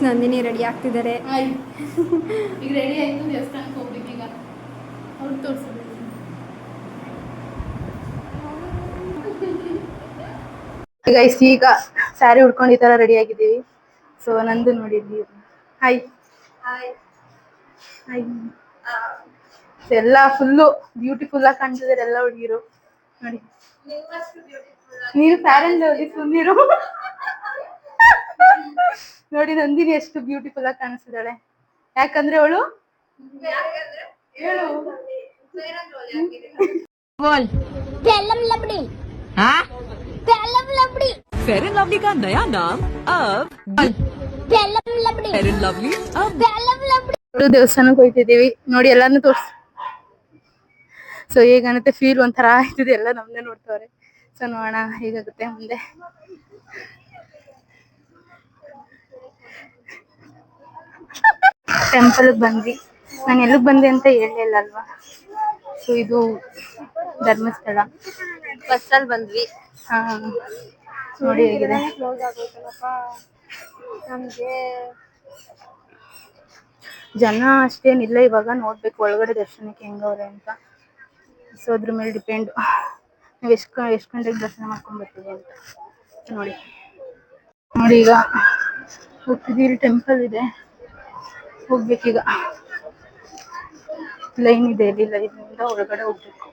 Nandini ready ಆಗ್ತಿದ್ದಾರೆ. ಈಗ ready ಆಯ್ತು, ದೇವಸ್ಥಾನಕ್ಕೆ ಹೋಗ್ಬೇಕು. ಈಗ ಅವ್ರು ತೋರಿಸ್ಬೇಕು. ಗೈಸ್ ಈಗ ಸ್ಯಾರಿ ಉಡ್ಕೊಂಡು ಈ ತರ ರೆಡಿ ಆಗಿದ್ದೀವಿ. ಸೊ ನಂದು ನೋಡಿದ್ವಿ. ಹಾಯ್ ಹಾಯ್ ಎಲ್ಲ ಫುಲ್ಲು ಬ್ಯೂಟಿಫುಲ್ ಆಗಿ ಕಾಣ್ತಿದ್ದಾರೆ ಎಲ್ಲ ಹುಡುಗಿರು. ನೋಡಿ ನೀನು ಫ್ಯಾರನ್ ಲವ್ಲಿ ಸುಂದಿರು. ನೋಡಿ ನಂದಿನಿ ಎಷ್ಟು ಬ್ಯೂಟಿಫುಲ್ ಆಗಿ ಕಾಣಿಸ್ತಿದ್ದಾಳೆ. ಯಾಕಂದ್ರೆ ಅವಳು फेयर एंड लवली का नया नाम अब फेयर एंड लवली अब ದೇವಸ್ಥಾನಕ್ಕೆ ಹೋಗ್ತಿದ್ದೀವಿ. ನೋಡಿ ಎಲ್ಲಾನು ತೋರ್ಸ್. ಸೊ ಹೇಗನ್ನುತ್ತೆ ಫೀಲ್ ಒಂಥರ ಆಯ್ತಿದೆ, ಎಲ್ಲ ನಮ್ದೇ ನೋಡ್ತವ್ರೆ. ಸೊ ನೋಡೋಣ ಹೇಗಾಗುತ್ತೆ ಮುಂದೆ. ಟೆಂಪಲ್ ಬಂದ್ವಿ. ನಾನು ಎಲ್ಲಿಗೆ ಬಂದೆ ಅಂತ ಹೇಳಲಿಲ್ಲ ಅಲ್ವಾ. ಸೊ ಇದು ಧರ್ಮಸ್ಥಳ. ಬಸ್ಸಲ್ಲಿ ಬಂದ್ವಿ. ಹಾ ನೋಡಿ ಹೇಗಿದೆ. ಕ್ಲೋಸ್ ಆಗೋಯ್ತಲ್ಲಪ್ಪ ನಮ್ಗೆ. ಜನ ಅಷ್ಟೇನಿಲ್ಲ ಇವಾಗ, ನೋಡ್ಬೇಕು ಒಳಗಡೆ ದರ್ಶನಕ್ಕೆ ಹೆಂಗವ್ರೆ ಅಂತ. ಸೊ ಅದ್ರ ಮೇಲೆ ಡಿಪೆಂಡ್ ನಾವು ಎಷ್ಟು ಗಂಟೆಗೆ ದರ್ಶನ ಮಾಡ್ಕೊಂಡು ಬರ್ತೀವಿ ಅಂತ. ನೋಡಿ ಈಗ ಹೋಗ್ತಿದ್ದೀವಿ. ಟೆಂಪಲ್ ಇದೆ, ಹೋಗ್ಬೇಕೀಗ. ಲೈನ್ ಇದೆ, ಇಲ್ಲಿ ಲೈನಿಂದ ಒಳಗಡೆ ಹೋಗ್ಬೇಕು.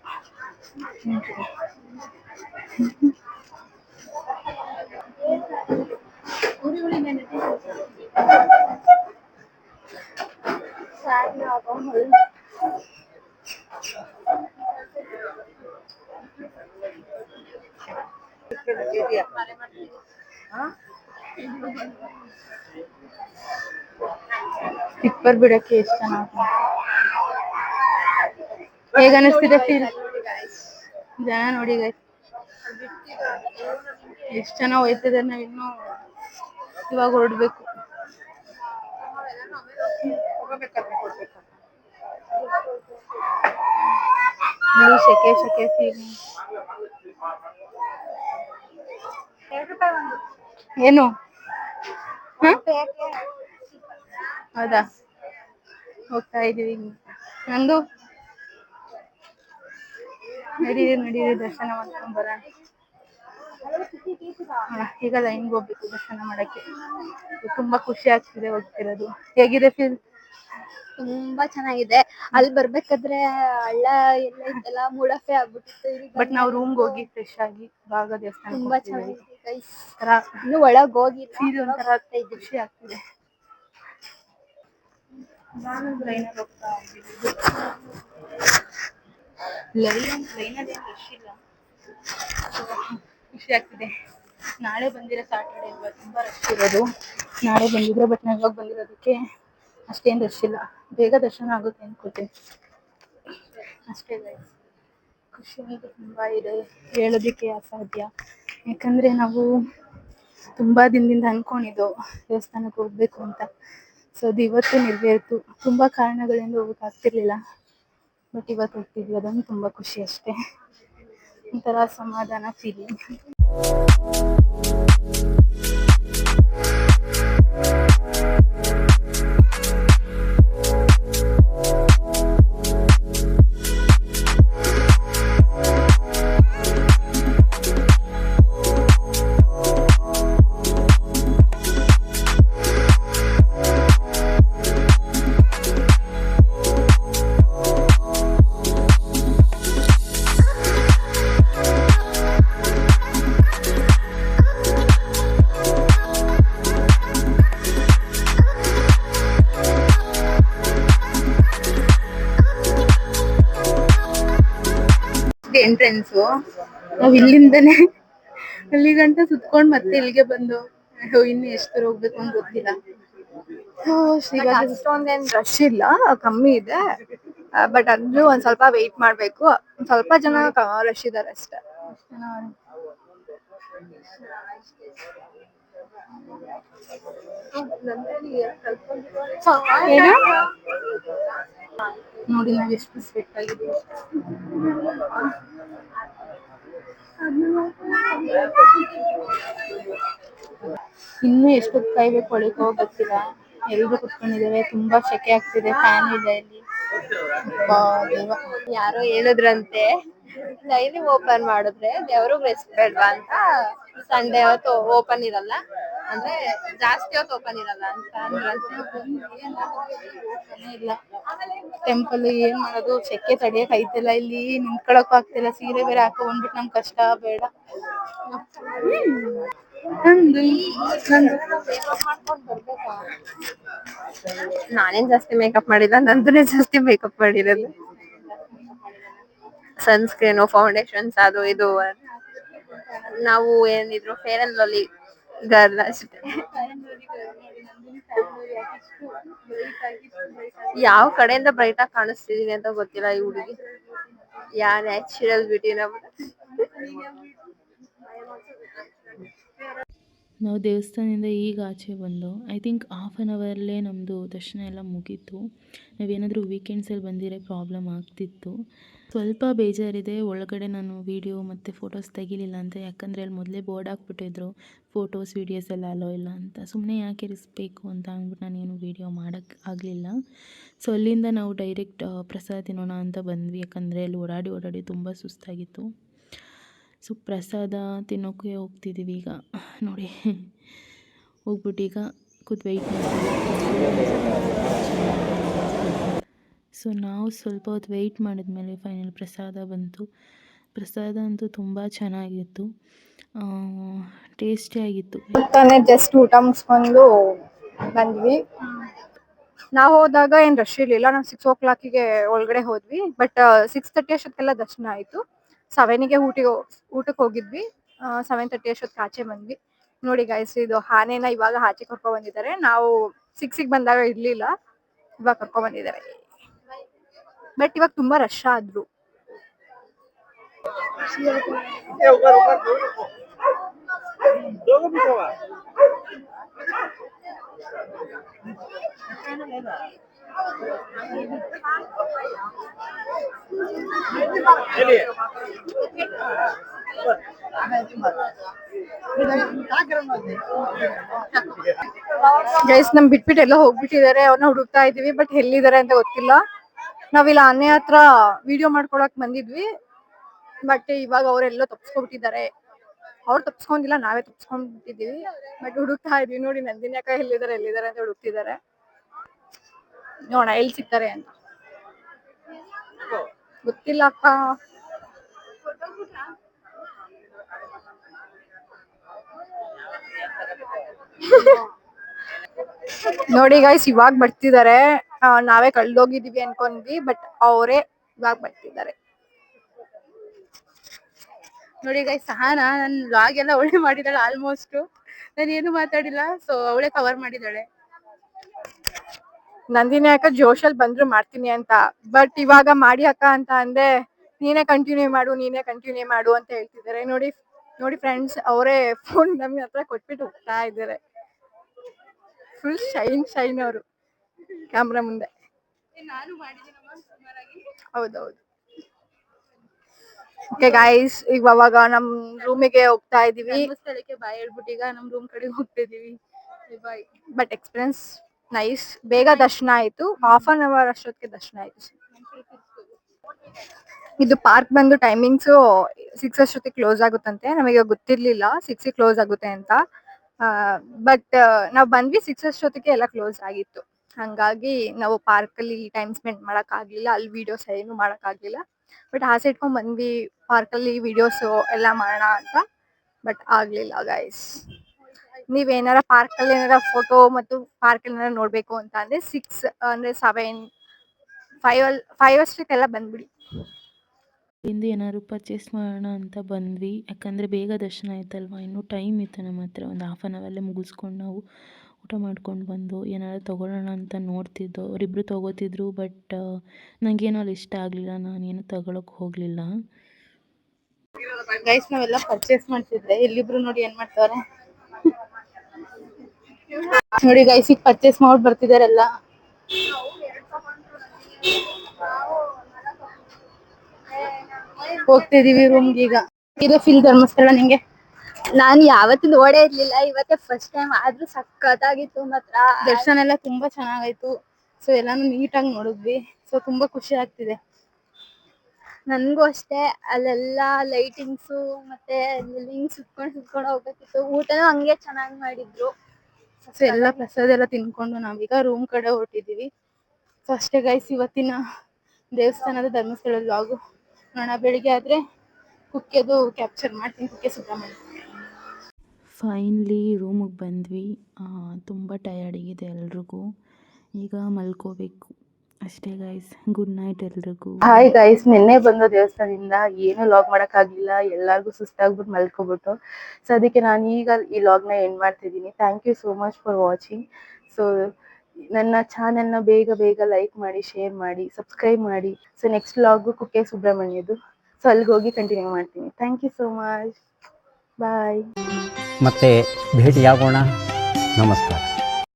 ಟಿಪ್ಪರ್ ಬಿಡಕ್ಕೆ ಎಷ್ಟು ಚೆನ್ನಾಗಿ. ಹೇಗ ಅನಿಸ್ತಿದೆ ಫೀಲ್? ಜನ ನೋಡಿ ಗೈಸ್ ಎಷ್ಟು ಜನ ಹೋಯ್ತಿದ್ದಾರೆ. ನಾವಿನ್ನು ಇವಾಗ ಹೊರಡ್ಬೇಕು. ಸೆಕೆ ಫೀಲ್. ಏನು ಹೌದಾ? ಹೋಗ್ತಾ ಇದೀವಿ. ನಂದು ನಡೀರಿ ದರ್ಶನ ಮಾಡ್ಕೊಂಡ್ ಬರೋಣ. ಈಗ ಲೈನ್ಗೆ ಹೋಗ್ಬೇಕು ದರ್ಶನ ಮಾಡಕ್ಕೆ. ತುಂಬಾ ಖುಷಿ ಆಗ್ತಿದೆ ಹೋಗ್ತಿರೋದು. ಹೇಗಿದೆ ಫೀಲ್? ತುಂಬಾ ಚೆನ್ನಾಗಿದೆ. ಅಲ್ಲಿ ಬರ್ಬೇಕಾದ್ರೆ ಹಳ್ಳ ಎಲ್ಲ ಇತ್ತಲ್ಲ, ಮೂಡಫೆ ಆಗ್ಬಿಟ್ಟಿತ್ತು. ಬಟ್ ನಾವು ರೂಮ್ಗೆ ಹೋಗಿ ಫ್ರೆಶ್ ಆಗಿ ಭಾಗ ದೇವಸ್ಥಾನ ತುಂಬಾ ಚೆನ್ನಾಗಿದೆ ಗೈಸ್. ಇನ್ನು ಒಳಗ್ ಹೋಗಿ ಫೀಲ್ ಒಂಥರ ಖುಷಿ ಆಗ್ತಿದೆ. ನಾನು ಲೈನಲ್ಲಿ ಹೋಗ್ತಾ ಇದ್ದೀನಿ. ಲೈನಲ್ಲಿ ರಶ್ ಇಲ್ಲ, ಖುಷಿ ಆಗ್ತಿದೆ. ನಾಳೆ ಬಂದಿರೋ ಸಾಟರ್ಡೆ ಅಲ್ವಾ, ತುಂಬಾ ರಶ್ ಇರೋದು. ನಾಳೆ ಬಂದಿದ್ರೆ, ಬಟ್ ನಾನು ಇವಾಗ ಬಂದಿರೋದಕ್ಕೆ ಅಷ್ಟೇನು ರಶ್ ಇಲ್ಲ. ಬೇಗ ದರ್ಶನ ಆಗುತ್ತೆ ಅನ್ಕೋತೀನಿ ಅಷ್ಟೇ ಗೈಸ್. ಖುಷಿ ಅಂತೂ ತುಂಬಾ ಇದೆ, ಹೇಳೋದಕ್ಕೆ ಅಸಾಧ್ಯ. ಯಾಕಂದ್ರೆ ನಾವು ತುಂಬಾ ದಿನದಿಂದ ಅನ್ಕೊಂಡಿದ್ದು ದೇವಸ್ಥಾನಕ್ಕೆ ಹೋಗ್ಬೇಕು ಅಂತ. ಸೊ ಅದು ಇವತ್ತು ನೆರವೇರಿತು. ತುಂಬಾ ಕಾರಣಗಳಿಂದ ಹೋಗಕ್ಕೆ ಆಗ್ತಿರ್ಲಿಲ್ಲ, ಬಟ್ ಇವತ್ತು ಹೋಗ್ತಿದ್ವಿ. ಅದೊಂದು ತುಂಬಾ ಖುಷಿ ಅಷ್ಟೇ, ಒಂಥರ ಸಮಾಧಾನ ಫೀಲಿಂಗ್. ಎಂಟ್ರೆನ್ಸು. ನಾವ್ ಇಲ್ಲಿಂದನೇ ಅಲ್ಲಿ ಗಂಟ ಸುತ್ಕೊಂಡ್ ಮತ್ತೆ ಇಲ್ಲಿಗೆ ಬಂದು ಇನ್ನು ಎಷ್ಟು ದೂರ ಹೋಗ್ಬೇಕು ಅಂತ ಗೊತ್ತಿಲ್ಲ. ಅಷ್ಟೊಂದೇನ್ ರಶ್ ಇಲ್ಲ, ಕಮ್ಮಿ ಇದೆ. ಬಟ್ ಅಲ್ಲೂ ಒಂದ್ ಸ್ವಲ್ಪ ವೆಯ್ಟ್ ಮಾಡ್ಬೇಕು. ಸ್ವಲ್ಪ ಜನ ರಶ್ ಇದಾರೆ ಅಷ್ಟೇ. ನೋಡಿ ನಾವ್ ಎಷ್ಟು ಸ್ವೆಟ್ ಆಗಿದ್ದೀವಿ. ಇನ್ನು ಎಷ್ಟೊತ್ತು ಕಾಯ್ಬೇಕು ಒಳಗೆ ಹೋಗ್ ಗೊತ್ತಿಲ್ಲ. ಎಲ್ರು ಕುತ್ಕೊಂಡಿದ್ದೇವೆ. ತುಂಬಾ ಸೆಕೆ ಆಗ್ತಿದೆ, ಫ್ಯಾನ್ ಇದೆ ಇಲ್ಲಿ. ಅಬ್ಬಾ ದೇವ. ಯಾರೋ ಹೇಳಿದ್ರಂತೆ ಡೈಲಿ ಓಪನ್ ಮಾಡಿದ್ರೆ ದೇವ್ರಿಗೆ ರೆಸ್ಟ್ ಬೇಡ್ವಾ ಅಂತ, ಸಂಡೇ ಹೊತ್ತು ಓಪನ್ ಇರಲ್ಲ ಅಂದ್ರೆ ಜಾಸ್ತಿ ಹೊತ್ತು ಓಪನ್ ಇರಲ್ಲ ಅಂತ ಅಂದ್ರಂತೆ. ಇಲ್ಲ ಟೆಂಪಲ್ ಏನ್ ಮಾಡೋದು, ಸೆಕೆ ತಡಿಯಕ್ ಐತಿಲ್ಲ, ಇಲ್ಲಿ ನಿಂತ್ಕೊಳಕ್ಕೂ ಆಗ್ತಿಲ್ಲ. ಸೀರೆ ಬೇರೆ ಹಾಕೋ ಬಂದ್ಬಿಟ್ಟು ನಮ್ ಕಷ್ಟ ಬೇಡ. ನಾನೇನ್ ಜಾಸ್ತಿ ಮೇಕಪ್ ಮಾಡಿಲ್ಲ, ನಂದನೇ ಜಾಸ್ತಿ ಮೇಕಪ್ ಮಾಡಿರೋದು. ಸನ್ಸ್ಕ್ರೀನು, ಫೌಂಡೇಶನ್ಸ್, ಅದು ಇದು. ನಾವು ಏನಿದ್ರು ಫೇರ್ ಅಂಡ್ ಲವ್ಲಿ ಗರ್ಲ್ ಅಷ್ಟೇ. ಯಾವ ಕಡೆಯಿಂದ ಬ್ರೈಟ್ ಆಗಿ ಕಾಣಿಸ್ತಿದೀನಿ ಅಂತ ಗೊತ್ತಿಲ್ಲ ಈ ಹುಡುಗಿ. ಯಾ ನ್ಯಾಚುರಲ್ ಬ್ಯೂಟಿ ನಮ್ದು. ನಾವು ದೇವಸ್ಥಾನದಿಂದ ಈಗ ಆಚೆ ಬಂದು ಐ ಥಿಂಕ್ ಹಾಫ್ ಆನ್ ಅವರಲ್ಲೇ ನಮ್ಮದು ದರ್ಶನ ಎಲ್ಲ ಮುಗೀತು. ನಾವೇನಾದರೂ ವೀಕೆಂಡ್ಸಲ್ಲಿ ಬಂದಿರೋ ಪ್ರಾಬ್ಲಮ್ ಆಗ್ತಿತ್ತು. ಸ್ವಲ್ಪ ಬೇಜಾರಿದೆ, ಒಳಗಡೆ ನಾನು ವೀಡಿಯೋ ಮತ್ತು ಫೋಟೋಸ್ ತೆಗಿಲಿಲ್ಲ ಅಂತ. ಯಾಕಂದರೆ ಅಲ್ಲಿ ಮೊದಲೇ ಬೋರ್ಡ್ ಹಾಕ್ಬಿಟ್ಟಿದ್ರು ಫೋಟೋಸ್ ವೀಡಿಯೋಸ್ ಎಲ್ಲ ಅಲೋ ಇಲ್ಲ ಅಂತ. ಸುಮ್ಮನೆ ಯಾಕೆ ರಿಸ್ಕ್ ಅಂತ ಅಂದ್ಬಿಟ್ಟು ನಾನೇನು ವೀಡಿಯೋ ಮಾಡೋಕ್ಕೆ ಆಗಲಿಲ್ಲ. ಸೊ ಅಲ್ಲಿಂದ ನಾವು ಡೈರೆಕ್ಟ್ ಪ್ರಸಾದ ತಿನ್ನೋಣ ಅಂತ ಬಂದ್ವಿ. ಯಾಕಂದರೆ ಅಲ್ಲಿ ಓಡಾಡಿ ತುಂಬ ಸುಸ್ತಾಗಿತ್ತು. ಸೊ ಪ್ರಸಾದ ತಿನ್ನೋಕ್ಕೆ ಹೋಗ್ತಿದ್ದೀವಿ ಈಗ. ನೋಡಿ, ಹೋಗ್ಬಿಟ್ಟು ಈಗ ಕೂತು ವೆಯ್ಟ್ ಮಾಡ್ತೀವಿ. ಸೊ ನಾವು ಸ್ವಲ್ಪ ಹೊತ್ತು ವೆಯ್ಟ್ ಮಾಡಿದ್ಮೇಲೆ ಫೈನಲ್ ಪ್ರಸಾದ ಬಂತು. ಪ್ರಸಾದ ಅಂತೂ ತುಂಬ ಚೆನ್ನಾಗಿತ್ತು, ಟೇಸ್ಟಿಯಾಗಿತ್ತು. ತಾನೇ ಜಸ್ಟ್ ಊಟ ಮುಗಿಸ್ಕೊಂಡು ಬಂದ್ವಿ. ನಾವು ಹೋದಾಗ ಏನ್ ರಶ್ ಇರ್ಲಿಲ್ಲ. ನಾವು 6 o'clock ಒಳಗಡೆ ಹೋದ್ವಿ. ಬಟ್ 6:30 ಅಷ್ಟೊತ್ತಿಗೆಲ್ಲ ದರ್ಶನ ಆಯ್ತು. 7ಗೆ ಊಟಕ್ಕೆ ಹೋಗಿದ್ವಿ. 7:30 ಅಷ್ಟೊತ್ತಿಗೆ ಆಚೆ ಬಂದ್ವಿ. ನೋಡಿ ಗೈಸ್, ಇದು ಆನೆನ ಇವಾಗ ಆಚೆ ಕರ್ಕೊಂಡ್ ಬಂದಿದ್ದಾರೆ. ನಾವು 6ಗೆ ಬಂದಾಗ ಇರ್ಲಿಲ್ಲ, ಇವಾಗ ಕರ್ಕೊಂಡ್ ಬಂದಿದ್ದಾರೆ. ಬಟ್ ಇವಾಗ ತುಂಬಾ ರಶ್ ಆದ್ರು. ಗೈಸ್, ನಮ್ ಬಿಟ್ಬಿಟ್ಟು ಎಲ್ಲ ಹೋಗ್ಬಿಟ್ಟಿದ್ದಾರೆ. ಅವ್ರನ್ನ ಹುಡುಕ್ತಾ ಇದೀವಿ, ಬಟ್ ಎಲ್ಲಿದ್ದಾರೆ ಅಂತ ಗೊತ್ತಿಲ್ಲ. ನಾವಿಲ್ಲ ಆನೆ ಹತ್ರ ವಿಡಿಯೋ ಮಾಡ್ಕೊಳಕ್ ಬಂದಿದ್ವಿ, ಬಟ್ ಇವಾಗ ಅವರೆಲ್ಲೋ ತಪ್ಸ್ಕೊಬಿಟ್ಟಿದ್ದಾರೆ. ಅವ್ರು ತಪ್ಸ್ಕೊಂಡಿಲ್ಲ, ನಾವೇ ತಪ್ಸ್ಕೊಂಡ್ಬಿಟ್ಟಿದೀವಿ. ಬಟ್ ಹುಡುಕ್ತಾ ಇದೀವಿ. ನೋಡಿ ನಂದಿನಿ ಅಕ್ಕ ಎಲ್ಲಿದ್ದಾರೆ ಅಂತ ಹುಡುಕ್ತಿದ್ದಾರೆ. ನೋಡ ಎಲ್ಲಿ ಸಿಗ್ತಾರೆ ಅಂತ ಗೊತ್ತಿಲ್ಲ ಅಕ್ಕ. ನೋಡಿ ಗೈಸ್, ಇವಾಗ ಬರ್ತಿದ್ದಾರೆ. ನಾವೇ ಕಳ್ದೋಗಿದೀವಿ ಅನ್ಕೊಂಡ್ವಿ, ಬಟ್ ಅವರೇ ಇವಾಗ ಬರ್ತಿದ್ದಾರೆ. ನೋಡಿ ಗೈಸ್, ಸಹನಾ ನನ್ನ ವ್ಲಾಗ್ ಎಲ್ಲ ಅವಳೇ ಮಾಡಿದಾಳೆ ಆಲ್ಮೋಸ್ಟ್. ನಾನು ಏನು ಮಾತಾಡಿಲ್ಲ, ಸೊ ಅವಳೇ ಕವರ್ ಮಾಡಿದಾಳೆ. ನಂದಿನಿ ಅಕ್ಕ ಜೋಶಲ್ಲಿ ಬಂದ್ರು ಮಾಡ್ತೀನಿ ಅಂತ, ಬಟ್ ಇವಾಗ ಮಾಡಿ ಅಕ್ಕ ಅಂತ ಅಂದೆ. ನೀನೇ ಕಂಟಿನ್ಯೂ ಮಾಡು ಅಂತ ಹೇಳ್ತಿದ್ದಾರೆ. ನೋಡಿ ಫ್ರೆಂಡ್ಸ್, ಅವರೇ ಫೋನ್ ನಮ್ಗೆ ಹತ್ರ ಕೊಟ್ಬಿಟ್ಟು ಹೋಗ್ತಾ ಇದ್ದಾರೆ. ಫುಲ್ ಶೈನ್ ಅವರು ಕ್ಯಾಮ್ರಾ ಮುಂದೆ. ಹೌದೌದು. ಓಕೆ ಗೈಸ್, ಇವಾಗ ನಮ್ ರೂಮಿಗೆ ಹೋಗ್ತಾ ಇದೀವಿ. ಸ್ಥಳಕ್ಕೆ ಬಾಯ್ ಹೇಳ್ಬಿಟ್ಟು ಈಗ ನಮ್ ರೂಮ್ ಕಡೆ ಹೋಗ್ತಿದೀವಿ. ಬಾಯ್. But experience nice. ಬೇಗ ದರ್ಶನ ಆಯ್ತು. ಹಾಫ್ ಅನ್ ಅವರ್ ಅಷ್ಟೊತ್ತಿಗೆ ದರ್ಶನ ಆಯ್ತು. ಇದು ಪಾರ್ಕ್ ಬಂದು ಟೈಮಿಂಗ್ಸ್ 6 ಅಷ್ಟೊತ್ತಿಗೆ ಕ್ಲೋಸ್ ಆಗುತ್ತಂತೆ. ನಮಗೆ ಗೊತ್ತಿರ್ಲಿಲ್ಲ 6ಗೆ ಕ್ಲೋಸ್ ಆಗುತ್ತೆ ಅಂತ. ಬಟ್ ನಾವ್ ಬಂದ್ವಿ 6 ಅಷ್ಟೊತ್ತಿಗೆ ಎಲ್ಲ ಕ್ಲೋಸ್ ಆಗಿತ್ತು. ಹಂಗಾಗಿ ನಾವು ಪಾರ್ಕ್ ಅಲ್ಲಿ ಟೈಮ್ ಸ್ಪೆಂಡ್ ಮಾಡಕ್ ಆಗ್ಲಿಲ್ಲ. ಅಲ್ಲಿ ವಿಡಿಯೋಸ್ ಏನು ಮಾಡಕ್ ಆಗ್ಲಿಲ್ಲ. ಬಟ್ ಆಸೆ ಇಟ್ಕೊಂಡ್ ಬಂದ್ವಿ ಪಾರ್ಕ್ ಅಲ್ಲಿ ವಿಡಿಯೋಸ್ ಎಲ್ಲ ಮಾಡೋಣ ಅಂತ, ಬಟ್ ಆಗ್ಲಿಲ್ಲ ಗೈಸ್. ನೀವೇನಾರ ಪಾರ್ಕ್ ಅಲ್ಲಿ ಏನಾರ ಫೋಟೋ ಮತ್ತು ಪಾರ್ಕ್ ಏನಾರ ನೋಡ್ಬೇಕು ಅಂತ ಅಂದ್ರೆ 6 ಅಂದ್ರೆ 7 5 ಅಷ್ಟಕ್ಕೆಲ್ಲ ಬಂದ್ಬಿಡಿ. ಇಂದು ಏನಾದ್ರು ಪರ್ಚೇಸ್ ಮಾಡೋಣ ಅಂತ ಬಂದ್ವಿ. ಯಾಕಂದರೆ ಬೇಗ ದರ್ಶನ ಆಯ್ತಲ್ವ, ಇನ್ನೂ ಟೈಮ್ ಇತ್ತು ನಮ್ಮ ಹತ್ರ. ಒಂದು ಹಾಫ್ ಆನ್ ಅವರಲ್ಲೇ ಮುಗಿಸ್ಕೊಂಡು ನಾವು ಊಟ ಮಾಡ್ಕೊಂಡು ಬಂದು ಏನಾದ್ರು ತೊಗೊಳ್ಳೋಣ ಅಂತ ನೋಡ್ತಿದ್ದೋ. ಅವರಿಬ್ಬರು ತೊಗೋತಿದ್ರು, ಬಟ್ ನನಗೇನೋ ಅಲ್ಲಿ ಇಷ್ಟ ಆಗಲಿಲ್ಲ, ನಾನೇನು ತಗೊಳಕ್ಕೆ ಹೋಗಲಿಲ್ಲ. ಗೈಸ್, ನಾವೆಲ್ಲ ಪರ್ಚೇಸ್ ಮಾಡ್ತಿದ್ದೆ. ಇಲ್ಲಿಬ್ರು ನೋಡಿ ಏನ್ ಮಾಡ್ತಾರೆ ನೋಡಿ ಗೈಸ್, ಈಗ ಪರ್ಚೇಸ್ ಮಾಡಿ ಬರ್ತಿದಾರೆಲ್ಲ. ಹೋಗ್ತಿದೀವಿ ರೂಮ್ಗೆ ಈಗ. ಇದೆ ಫಿಲ್ ಧರ್ಮಸ್ಥಳ ನಿಂಗೆ. ನಾನು ಯಾವತ್ತೂ ನೋಡೇ ಇರ್ಲಿಲ್ಲ, ಇವತ್ತೇ ಫಸ್ಟ್ ಟೈಮ್. ಆದ್ರೂ ಸಖತ್ತಾಗಿತ್ತು ಮಾತ್ರ. ದರ್ಶನ ಎಲ್ಲ ತುಂಬಾ ಚೆನ್ನಾಗಾಯ್ತು. ಸೊ ಎಲ್ಲಾನು ನೀಟಾಗಿ ನೋಡಿದ್ವಿ. ಸೊ ತುಂಬಾ ಖುಷಿ ಆಗ್ತಿದೆ. ನನ್ಗೂ ಅಷ್ಟೇ. ಅಲ್ಲೆಲ್ಲ ಲೈಟಿಂಗ್ಸು ಮತ್ತೆ ಹಿಂಗ್ ಸುತ್ಕೊಂಡ್ ಹೋಗ್ಬೇಕಿತ್ತು. ಊಟನೂ ಹಂಗೆ ಚೆನ್ನಾಗಿ ಮಾಡಿದ್ರು. ಸೊ ಎಲ್ಲ ಪ್ರಸಾದ ಎಲ್ಲ ತಿನ್ಕೊಂಡು ನಾವೀಗ ರೂಮ್ ಕಡೆ ಹೊರಟಿದೀವಿ. ಸೊ ಅಷ್ಟೇ ಗೈಸ್ ಇವತ್ತಿನ ದೇವಸ್ಥಾನದ ಧರ್ಮಸ್ಥಳ ವ್ಲಾಗು. ನೋಡೋಣ ಬೆಳಿಗ್ಗೆ ಆದ್ರೆ ಕುಕ್ಕೆದು ಕ್ಯಾಪ್ಚರ್ ಮಾಡ್ತೀನಿ, ಕುಕ್ಕೆ ಸುಬ್ರಹ್ಮಣ್ಯ. ಫೈನ್ಲಿ ರೂಮಿಗೆ ಬಂದ್ವಿ. ತುಂಬ ಟಯರ್ಡಿಗಿದೆ ಎಲ್ರಿಗೂ. ಈಗ ಮಲ್ಕೋಬೇಕು ಅಷ್ಟೇ ಗೈಸ್. ಗುಡ್ ನೈಟ್ ಎಲ್ರಿಗೂ. ಹಾಯ್ ಗೈಸ್, ನಿನ್ನೆ ಬಂದು ದೇವಸ್ಥಾನದಿಂದ ಏನು ಲಾಗ್ ಮಾಡೋಕ್ಕಾಗಲಿಲ್ಲ. ಎಲ್ಲರಿಗೂ ಸುಸ್ತಾಗ್ಬಿಟ್ಟು ಮಲ್ಕೊಬಿಟ್ಟು. ಸೊ ಅದಕ್ಕೆ ನಾನು ಈಗ ಈ ಲಾಗ್ನ ಎಂಡ್ ಮಾಡ್ತಿದ್ದೀನಿ. Thank you so much for watching. So ನನ್ನ ಚಾನೆಲ್ನ ಬೇಗ ಲೈಕ್ ಮಾಡಿ, ಶೇರ್ ಮಾಡಿ, ಸಬ್ಸ್ಕ್ರೈಬ್ ಮಾಡಿ. ಸೊ ನೆಕ್ಸ್ಟ್ ಲಾಗು ಕುಕ್ಕೆ ಸುಬ್ರಹ್ಮಣ್ಯದು. ಸೊ ಅಲ್ಲಿಗೆ ಹೋಗಿ ಕಂಟಿನ್ಯೂ ಮಾಡ್ತೀನಿ. Thank you so much. Bye. ಮತ್ತೆ ಭೇಟಿಯಾಗೋಣ. ನಮಸ್ಕಾರ.